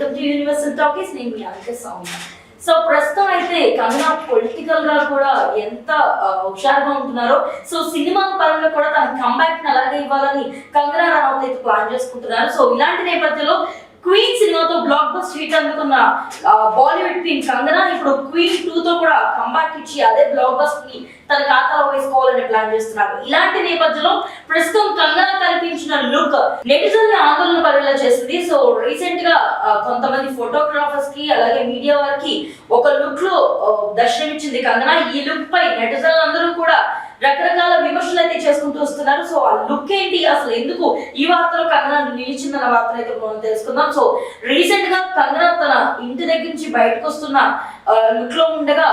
Welcome to universal talkies. నేను మీ RK Soumya. So ప్రస్తుతం అయితే కంగనా పొలిటికల్ గా కూడా ఎంత హుషారుగా ఉంటున్నారో, సో సినిమా పరంగా కూడా తన కంబ్యాక్ అలాగే ఇవ్వాలని కంగనా రనౌత్ అయితే ప్లాన్ చేసుకుంటున్నారు. సో ఇలాంటి నేపథ్యంలో క్వీన్ సినిమాతో బ్లాక్ బస్టర్ హిట్ అందుకున్న బాలీవుడ్ క్వీన్ కంగనా ఇప్పుడు క్వీన్ 2 తో కూడా కంబ్యాక్ ఇచ్చి అదే బ్లాక్ బస్టర్ ని తన ఖాతాలో వేసుకోవాలని ప్లాన్ చేస్తున్నారు. ఇలాంటి నేపథ్యంలో ప్రస్తుతం కంగనా కనిపించిన లుక్ నెటిజన్ ఆందోళన పడేలా చేసింది. సో రీసెంట్ గా కొంతమంది ఫోటోగ్రాఫర్స్ కి అలాగే మీడియా వారికి ఒక లుక్ లో దర్శనమిచ్చింది కంగనా. ఈ లుక్ పై నెటిజన్లు అందరూ కూడా రకరకాల విమర్శలు అయితే చేసుకుంటూ వస్తున్నారు. సో ఆ లుక్ ఏంటి, అసలు ఎందుకు ఈ వార్తలో కంగనా నిలిచిందన్న వార్తను అయితే మనం తెలుసుకుందాం. సో రీసెంట్ గా కంగనా తన ఇంటి దగ్గర నుంచి బయటకు వస్తున్న లుక్ లో ఉండగా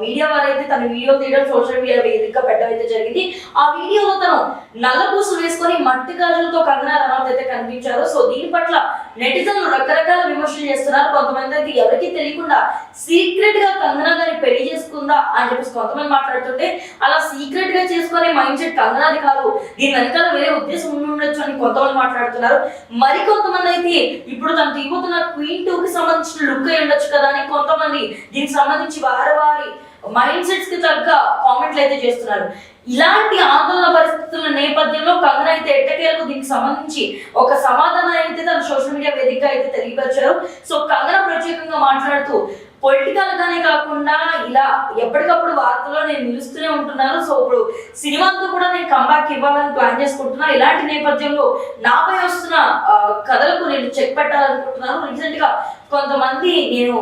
మీడియా వారైతే తన వీడియో తీయడం సోషల్ మీడియా వేదికగా పెట్టడం అయితే జరిగింది. ఆ వీడియోలో తను నల్ల పూసలు వేసుకొని మట్టి గాజులతో కంగనా రనౌత్ అయితే కనిపించారు. సో దీని పట్ల నెటిజన్లు రకరకాల విమర్శలు చేస్తున్నారు. కొంతమంది అయితే ఎవరికి తెలియకుండా సీక్రెట్ గా కంగనా గారిని పెళ్లి చేసుకుందా అని చెప్పేసి కొంతమంది మాట్లాడుతుంటే, అలా సీక్రెట్ గా చేసుకునే మైండ్ సెట్ కంగనాది కాదు, దీని వెనకాల వేరే ఉద్దేశం ఉండొచ్చు అని కొంతమంది మాట్లాడుతున్నారు. మరి కొంతమంది అయితే ఇప్పుడు తను తీయబోతున్న క్వీన్ 2 కి సంబంధించిన లుక్ అయి ఉండొచ్చు కదా అని కొంతమంది దీనికి సంబంధించి వారి మైండ్ సెట్స్ కి తగ్గ కామెంట్లు అయితే చేస్తున్నారు. ఇలాంటి ఆందోళన పరిస్థితుల నేపథ్యంలో కంగనా అయితే ఎట్టకేలకు దీనికి సంబంధించి ఒక సమాధానం అయితే తన సోషల్ మీడియా వేదికగా అయితే తెలియపరిచారు. సో కంగనా ప్రత్యేకంగా మాట్లాడుతూ, పొలిటికల్ గానే కాకుండా ఇలా ఎప్పటికప్పుడు వార్తల్లో నేను నిలుస్తూనే ఉంటున్నాను. సో ఇప్పుడు సినిమాతో కూడా నేను కంబ్యాక్ ఇవ్వాలని ప్లాన్ చేసుకుంటున్నా. ఇలాంటి నేపథ్యంలో నాపై వస్తున్న కథలకు నేను చెక్ పెట్టాలనుకుంటున్నాను. రీసెంట్ గా కొంతమంది నేను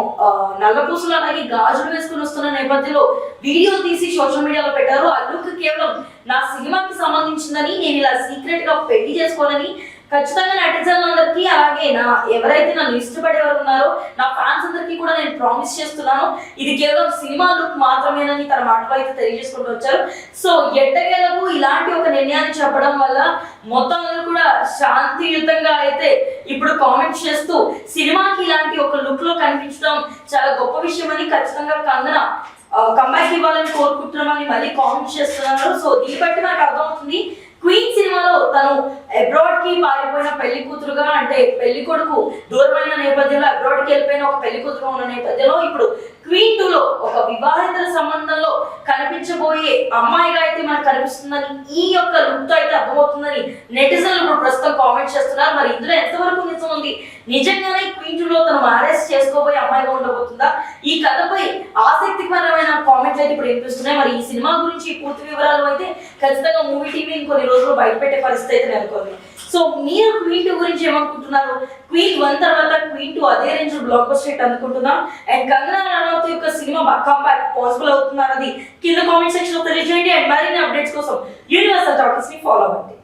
నల్లపూసలు అలాగే గాజులు వేసుకుని వస్తున్న నేపథ్యంలో వీడియో తీసి సోషల్ మీడియాలో పెట్టారు. ఆ లుక్ కేవలం నా సినిమాకి సంబంధించిందని, నేను ఇలా సీక్రెట్ గా పెళ్లి చేసుకోవాలని ఖచ్చితంగా నెటిజన్లందరికీ అలాగే ఎవరైతే నన్ను ఇష్టపడేవారు ఉన్నారో నా ఫ్యాన్స్ అందరికీ కూడా నేను ప్రామిస్ చేస్తున్నాను, ఇది కేవలం సినిమా లుక్ మాత్రమేనని తన మాటలో అయితే తెలియజేసుకుంటూ వచ్చారు. సో ఎట్టకేలకు ఇలాంటి ఒక నిర్ణయాన్ని చెప్పడం వల్ల మొత్తం కూడా శాంతియుతంగా అయితే ఇప్పుడు కామెంట్ చేస్తూ సినిమాకి ఇలాంటి ఒక లుక్ లో కనిపించడం చాలా గొప్ప విషయం అని ఖచ్చితంగా కంగనా కంబ్యాక్ ఇవ్వాలని కోరుకుంటున్నామని మళ్ళీ కామెంట్ చేస్తున్నారు. సో దీన్ని బట్టి మనకు అర్థమవుతుంది, క్వీన్ సినిమాలో తను అబ్రాడ్ కి పారిపోయిన పెళ్లి కూతురుగా, అంటే పెళ్లి కొడుకు దూరమైన నేపథ్యంలో అబ్రాడ్ కి వెళ్ళిపోయిన ఒక పెళ్లి కూతురు ఉన్న నేపథ్యంలో ఇప్పుడు క్వీన్ 2 లో ఒక వివాహిత సంబంధంలో కనిపించబోయే అమ్మాయిగా అయితే మనకు కనిపిస్తుందని, ఈ యొక్క లుక్ తో అయితే అర్థమవుతుందని నెటిజన్లు ఇప్పుడు ప్రస్తుతం కామెంట్ చేస్తున్నారు. మరి ఇందులో ఎంతవరకు నిజం ఉంది, నిజంగానే క్వీన్ 2 లో తను మ్యారేజ్ చేసుకోబోయే అమ్మాయిగా ఉండబోతుందా? ఈ కథపై ఆసక్తికరమైన కామెంట్లు అయితే ఇప్పుడు వినిపిస్తున్నాయి. మరి ఈ సినిమా గురించి పూర్తి వివరాలు అయితే ఖచ్చితంగా మూవీ టీవీ ఇంకొన్ని రోజులు బయట పెట్టే పరిస్థితి అయితే నెలకొంది. సో మీరు క్వీన్ 2 గురించి ఏమనుకుంటున్నారు? క్వీన్ 1 తర్వాత క్వీన్ 2 అదే రేంజ్ బ్లాక్ బస్టర్ హిట్ అనుకుంటున్నాం. అండ్ కంగనా రనౌత్ యొక్క సినిమా కంబ్యాక్ పాసిబుల్ అవుతుందన్నది కింద కామెంట్ సెక్షన్ లో తెలియజేయండి. అండ్ మరిన్ని అప్డేట్స్ కోసం యూనివర్సల్ టాకీస్ ని ఫాలో అవ్వండి.